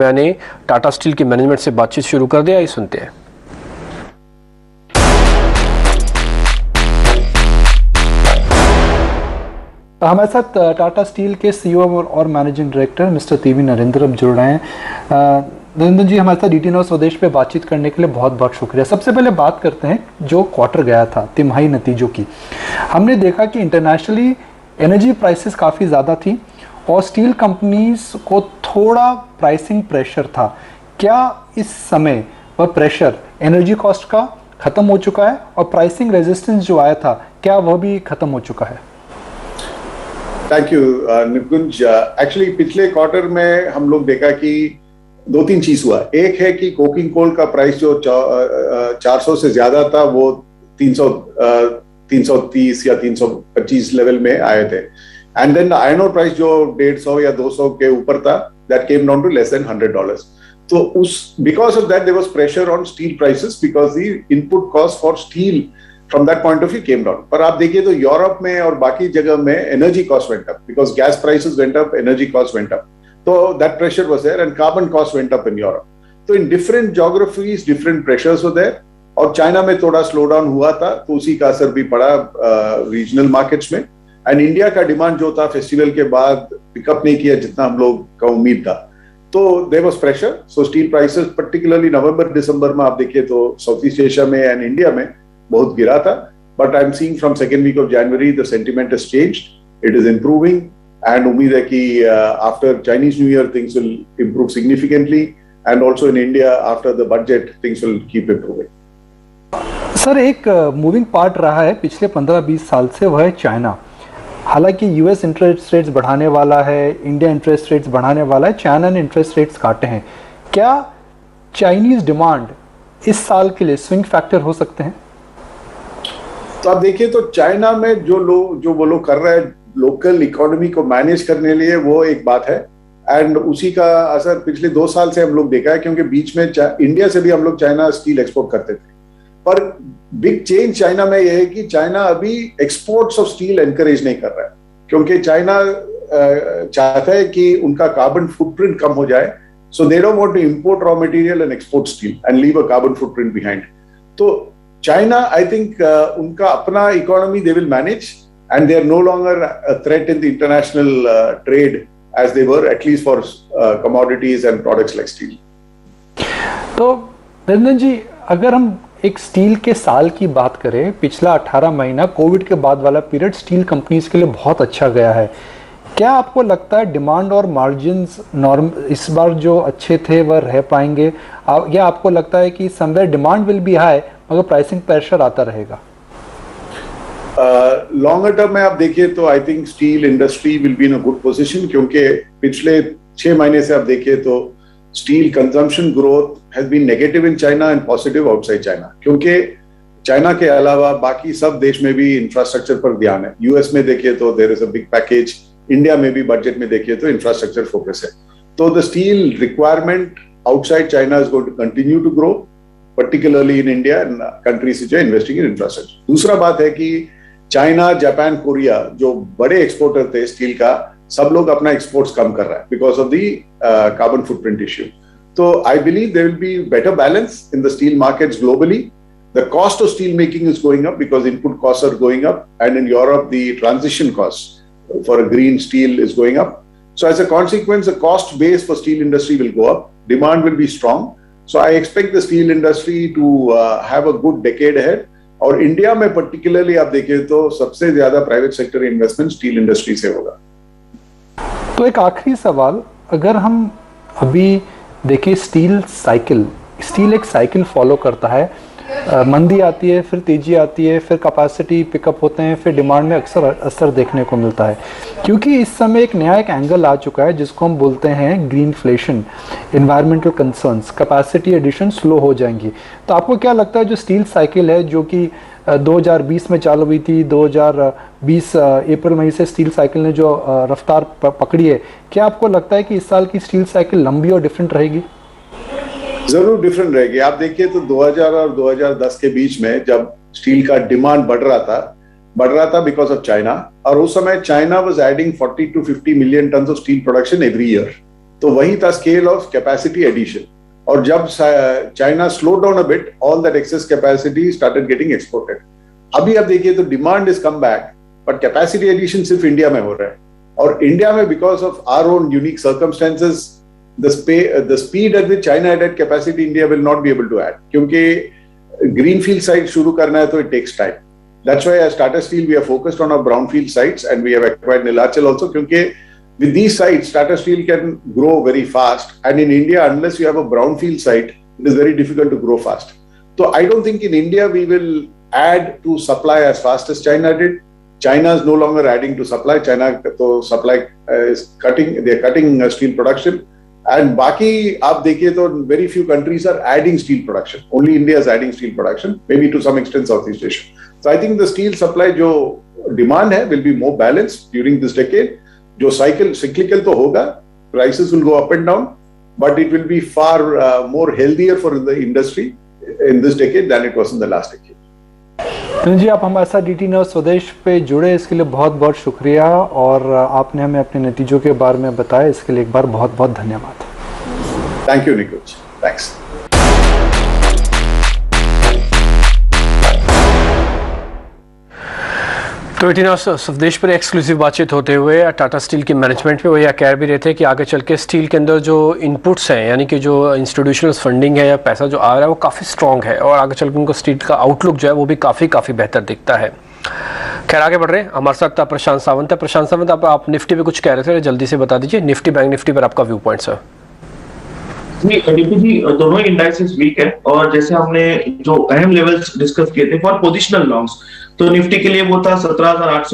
मैंने टाटा स्टील की मैनेजमेंट से बातचीत शुरू कर दिया, ये सुनते हैं। हमारे साथ टाटा स्टील के सीईओ और managing director mister TV Narendra अब जुड़ रहे हैं। नरेंद्र जी, हमारे साथ डीटी न्यूज़ स्वदेश पे बातचीत करने के लिए बहुत बहुत शुक्रिया। सबसे पहले बात करते हैं जो क्वार्टर गया था, तिमाही नतीजों की। हमने देखा कि इंटरनेशनली एनर्जी प्राइसेस काफ़ी ज़्यादा थी और स्टील कंपनीज को थोड़ा प्राइसिंग प्रेशर था। क्या इस समय वह प्रेशर एनर्जी कॉस्ट का ख़त्म हो चुका है और प्राइसिंग रेजिस्टेंस जो आया था, क्या वह भी ख़त्म हो चुका है? Thank you Nikunj. एक्चुअली पिछले क्वार्टर में हम लोग देखा कि दो तीन चीज हुआ। एक है कि कोकिंग कोल का प्राइस जो 400 से ज्यादा था वो 330 या 325 लेवल में आए थे। And then iron ore price जो 150 या 200 के ऊपर था, that came down to less than $100। तो उस because of that there was pressure on steel prices because the input cost for steel from that point of view came down. पर आप देखिए तो यूरोप में और बाकी जगह में energy cost went up because gas prices went up, energy cost went up. So that pressure was there and carbon cost went up in Europe. So in different geographies, different pressures were there. और China में थोड़ा slow down हुआ था तो उसी का असर भी पड़ा रीजनल मार्केट्स में। एंड इंडिया का डिमांड जो था फेस्टिवल के बाद पिकअप नहीं किया जितना हम लोग का उम्मीद था, तो there was pressure. So steel prices particularly November December में आप देखिए तो साउथ ईस्ट एशिया में एंड इंडिया में बहुत गिरा था। But I am seeing from second week of January the sentiment has changed, it is improving and उम्मीद है कि after Chinese new year things will improve significantly and also in India after the budget things will keep improving. Sir, एक moving part रहा है पिछले 15-20 साल से, वह है चाइना। हालांकि यूएस इंटरेस्ट रेट्स बढ़ाने वाला है, इंडिया इंटरेस्ट रेट्स बढ़ाने वाला है, चाइना ने इंटरेस्ट रेट्स काटे हैं। क्या चाइनीज डिमांड इस साल के लिए स्विंग फैक्टर हो सकते हैं? तो आप देखिए तो चाइना में जो वो लोग कर रहे हैं लोकल इकोनॉमी को मैनेज करने लिए, वो एक बात है। एंड उसी का असर पिछले 2 साल से हम लोग देखा है, क्योंकि बीच में इंडिया से भी हम लोग चाइना स्टील एक्सपोर्ट करते थे। पर बिग चेंज चाइना में यह है कि चाइना अभी एक्सपोर्ट्स ऑफ स्टील एनकरेज नहीं कर रहा है, क्योंकि चाइना चाहता है कि उनका कार्बन फुटप्रिंट कम हो जाए। So they don't want to import raw material and export steel and leave a carbon footprint behind. तो चाइना, आई थिंक उनका अपना economy they will manage and they are no longer a threat in the international trade as they were, at least for commodities and products like steel. तो नरेंद्र जी, अगर हम एक steel के साल की बात करें, पिछला 18 महीना कोविड के बाद वाला पीरियड स्टील कंपनीज के लिए बहुत अच्छा गया है। क्या आपको लगता है डिमांड और मार्जिन्स नॉर्म इस बार जो अच्छे थे वह रह पाएंगे, या आपको लगता है कि somewhere demand will be high मगर प्राइसिंग प्रेशर आता रहेगा? लॉन्गर टर्म में आप देखिए तो I think steel industry will be in a good position, क्योंकि पिछले 6 महीने से आप देखिए तो steel consumption growth has been negative in China and positive outside China, क्योंकि चाइना के अलावा बाकी सब देश में भी इंफ्रास्ट्रक्चर पर ध्यान है। यूएस में देखिए तो there is a big package, India में भी बजट में देखिए तो इंफ्रास्ट्रक्चर फोकस है। तो the steel requirement outside China is going to continue to grow, particularly in India and countries which are investing in infrastructure. दूसरा बात है कि चाइना, जापान, कोरिया जो बड़े एक्सपोर्टर थे स्टील का, सब लोग अपना एक्सपोर्ट्स कम कर रहा है because of the carbon footprint issue. तो I believe there will be better balance in the steel markets globally. The cost of steel making is going up because input costs are going up, and in Europe the transition costs for a green steel is going up. So as a consequence, the cost base for steel industry will go up, demand will be strong. So I expect the steel industry to have a good decade ahead. और India में particularly आप देखें तो सबसे ज्यादा private sector investment steel industry से होगा। तो एक आखिरी सवाल, अगर हम अभी देखें स्टील साइकिल, स्टील एक साइकिल फॉलो करता है, मंदी आती है, फिर तेजी आती है, फिर कैपेसिटी पिकअप होते हैं, फिर डिमांड में अक्सर असर देखने को मिलता है। क्योंकि इस समय एक नया एक एंगल आ चुका है जिसको हम बोलते हैं greenflation, environmental concerns, capacity addition slow हो जाएंगी। तो आपको क्या लगता है जो स्टील साइकिल है जो कि 2020 में चालू हुई थी, 2020 अप्रैल मई से स्टील साइकिल ने जो रफ्तार पकड़ी है, क्या आपको लगता है कि इस साल की स्टील साइकिल लंबी और डिफरेंट रहेगी? जरूर डिफरेंट रहेगी। आप देखिए तो 2000 और 2010 के बीच में जब स्टील का डिमांड बढ़ रहा था बिकॉज ऑफ चाइना, और उस समय China was adding 40 to 50 million ton of steel production every year. तो वही था स्केल ऑफ कैपेसिटी एडिशन, और जब China slow down a bit, all that excess capacity started getting exported. अभी आप देखिए तो demand is come back, but capacity addition सिर्फ इंडिया में हो रहा है, और इंडिया में because of our own unique circumstances the speed at which China added capacity, India will not be able to add, क्योंकि greenfield sites शुरू करना है तो it takes time. That's why as Tata Steel we are focused on our brownfield sites, and we have acquired Neelachal also, क्योंकि with these sites Tata Steel can grow very fast, and in India unless you have a brownfield site it is very difficult to grow fast. So I don't think in India we will add to supply as fast as China did. China is no longer adding to supply. China तो supply is cutting, they are cutting steel production. And बाकी आप देखिए तो very few countries are adding steel production. Only India is adding steel production, maybe to some extent Southeast Asia. So I think the steel supply जो demand है will be more balanced during this decade. जो cyclical तो होगा, prices will go up and down, but it will be far more healthier for the industry in this decade than it was in the last decade. जी, आप हमारे साथ DT news स्वदेश पे जुड़े, इसके लिए बहुत बहुत शुक्रिया, और आपने हमें अपने नतीजों के बारे में बताया, इसके लिए एक बार बहुत बहुत धन्यवाद। Thank you, Nikunj. Thanks. तो इतना स्वदेश पर एक्सक्लूसिव बातचीत होते हुए टाटा स्टील की मैनेजमेंट पे वो यह कह भी रहे थे कि आगे चल के स्टील के अंदर जो इनपुट्स हैं, यानी कि जो इंस्टीट्यूशनल फंडिंग है या पैसा जो आ रहा है वो काफ़ी स्ट्रॉन्ग है, और आगे चल के उनको स्टील का आउटलुक जो है वो भी काफ़ी बेहतर दिखता है। खैर आगे बढ़ रहे हैं, हमारे साथ प्रशांत सावंत है। प्रशांत सावंत, आप निफ्टी पे कुछ कह रहे थे, जल्दी से बता दीजिए निफ्टी, बैंक निफ्टी पर आपका व्यू पॉइंट सर। जी, दोनों इंडाइसेस वीक है, और जैसे हमने जो अहम लेवल्स डिस्कस किए थे फॉर पोजिशनल लॉन्ग्स, तो निफ्टी के लिए वो था 17,800